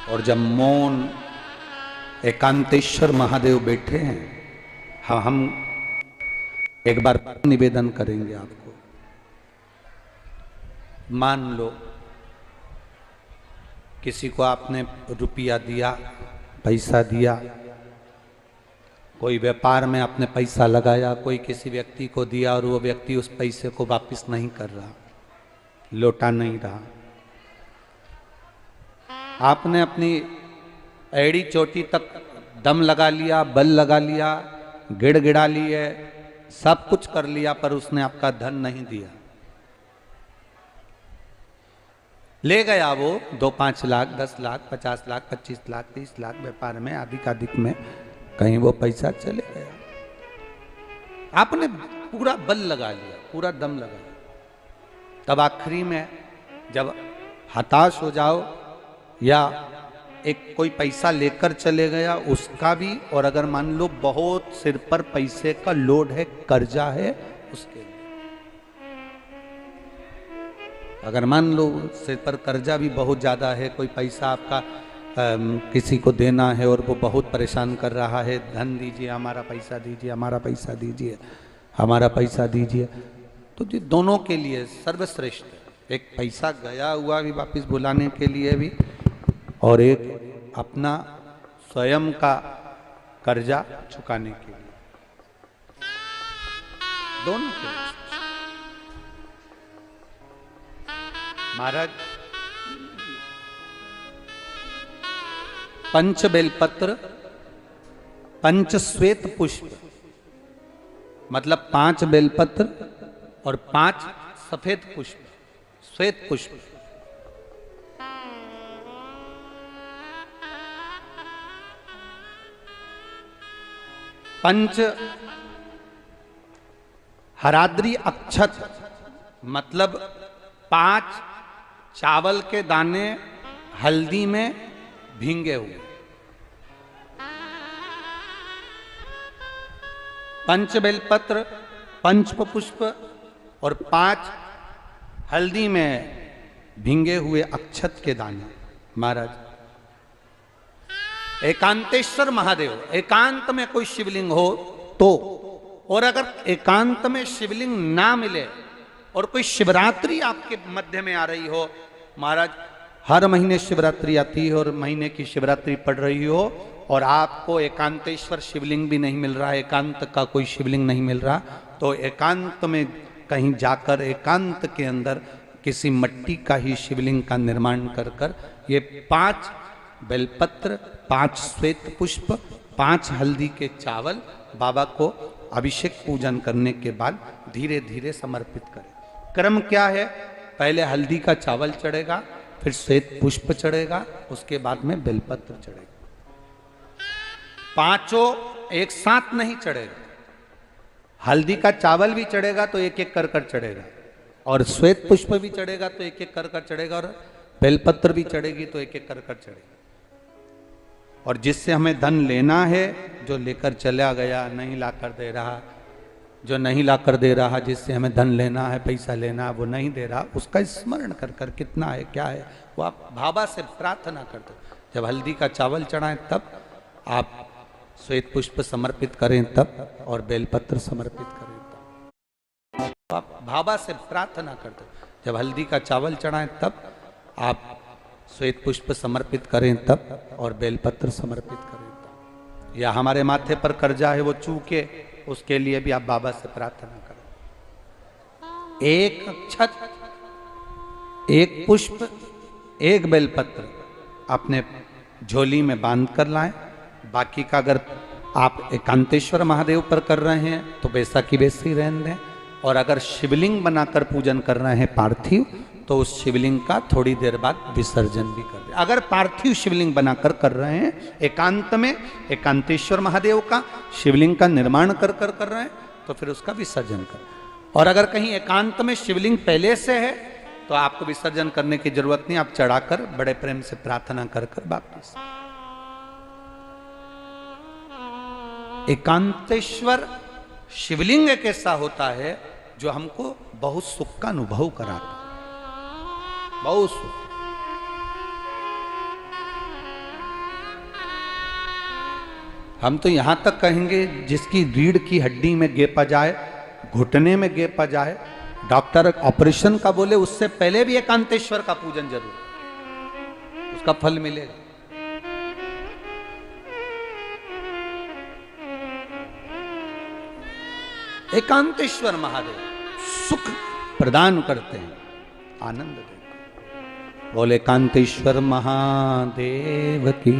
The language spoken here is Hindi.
और जब मौन एकांतेश्वर महादेव बैठे हैं, हाँ, हम एक बार निवेदन करेंगे आपको। मान लो किसी को आपने रुपया दिया, पैसा दिया, कोई व्यापार में आपने पैसा लगाया, कोई किसी व्यक्ति को दिया और वो व्यक्ति उस पैसे को वापस नहीं कर रहा, लौटा नहीं रहा। आपने अपनी एड़ी चोटी तक दम लगा लिया, बल लगा लिया, गिड़गिड़ा लिए, सब कुछ कर लिया, पर उसने आपका धन नहीं दिया। ले गया वो 2-5 लाख, 10 लाख, 50 लाख, 25 लाख, 30 लाख व्यापार में, अधिक में कहीं वो पैसा चले गया। आपने पूरा बल लगा लिया, पूरा दम लगा लिया, तब आखिरी में जब हताश हो जाओ या एक कोई पैसा लेकर चले गया उसका भी, और अगर मान लो बहुत सिर पर पैसे का लोड है, कर्जा है उसके लिए, अगर मान लो सिर पर कर्जा भी बहुत ज़्यादा है, कोई पैसा आपका किसी को देना है और वो बहुत परेशान कर रहा है, धन दीजिए, हमारा पैसा दीजिए, हमारा पैसा दीजिए, हमारा पैसा दीजिए, तो ये दोनों के लिए सर्वश्रेष्ठ है। एक पैसा गया हुआ भी वापस बुलाने के लिए भी, और एक अपना स्वयं का कर्जा चुकाने के लिए, दोनों के लिए। महाराज पंच बेलपत्र, पंच श्वेत पुष्प, मतलब 5 बेलपत्र और 5 सफेद पुष्प, श्वेत पुष्प, पंच हराद्री अक्षत, मतलब 5 चावल के दाने हल्दी में भींगे हुए, पंच बेलपत्र, पंच पुष्प और 5 हल्दी में भींगे हुए अक्षत के दाने। महाराज एकांतेश्वर महादेव, एकांत में कोई शिवलिंग हो तो, और अगर एकांत में शिवलिंग ना मिले और कोई शिवरात्रि आपके मध्य में आ रही हो, महाराज हर महीने शिवरात्रि आती है और महीने की शिवरात्रि पड़ रही हो और आपको एकांतेश्वर शिवलिंग भी नहीं मिल रहा, एकांत का कोई शिवलिंग नहीं मिल रहा, तो एकांत में कहीं जाकर एकांत के अंदर किसी मिट्टी का ही शिवलिंग का निर्माण कर कर ये 5 बेलपत्र, 5 श्वेत पुष्प, 5 हल्दी के चावल बाबा को अभिषेक पूजन करने के बाद धीरे धीरे समर्पित करें। क्रम क्या है? पहले हल्दी का चावल चढ़ेगा, फिर श्वेत पुष्प चढ़ेगा, उसके बाद में बेलपत्र चढ़ेगा। 5 एक साथ नहीं चढ़ेगा, हल्दी का चावल भी चढ़ेगा तो एक एक कर कर चढ़ेगा, और श्वेत पुष्प भी चढ़ेगा तो एक एक कर कर चढ़ेगा, और बेलपत्र भी चढ़ेगी तो एक एक कर कर चढ़ेगा। और जिससे हमें धन लेना है, जो लेकर चला गया, नहीं लाकर दे रहा, जो नहीं लाकर दे रहा, जिससे हमें धन लेना है, पैसा लेना है, वो नहीं दे रहा, उसका स्मरण कर कर कितना है, क्या है, वो आप भावा से प्रार्थना करते। जब हल्दी का चावल चढ़ाएं तब, आप श्वेत पुष्प समर्पित करें तब, और बेलपत्र समर्पित करें तब, तो आप भावा से प्रार्थना करते। जब हल्दी का चावल चढ़ाएं तब, आप श्वेत पुष्प समर्पित करें तब, और बेलपत्र समर्पित करें तब। या हमारे माथे पर कर्जा है वो चूके, उसके लिए भी आप बाबा से प्रार्थना करें। एक अक्षत, एक पुष्प, एक बेलपत्र अपने झोली में बांध कर लाएं। बाकी का अगर आप एकांतेश्वर महादेव पर कर रहे हैं तो वैसा की वैसे ही रहने दें, और अगर शिवलिंग बनाकर पूजन कर रहे हैं पार्थिव, तो उस शिवलिंग का थोड़ी देर बाद विसर्जन भी कर दें। अगर पार्थिव शिवलिंग बनाकर कर रहे हैं एकांत में, एकांतेश्वर महादेव का शिवलिंग का निर्माण कर रहे हैं, तो फिर उसका विसर्जन करें। और अगर कहीं एकांत में शिवलिंग पहले से है तो आपको विसर्जन करने की जरूरत नहीं, आप चढ़ाकर बड़े प्रेम से प्रार्थना कर वापस। एकांतेश्वर शिवलिंग एक ऐसा होता है जो हमको बहुत सुख का अनुभव कराता, बहुत सुख। हम तो यहां तक कहेंगे जिसकी रीढ़ की हड्डी में गेप आ जाए, घुटने में गेप आ जाए, डॉक्टर ऑपरेशन का बोले उससे पहले भी एकांतेश्वर का पूजन जरूर, उसका फल मिलेगा। एकांतेश्वर महादेव सुख प्रदान करते हैं, आनंद देते। बोले एकांतेश्वर महादेव की।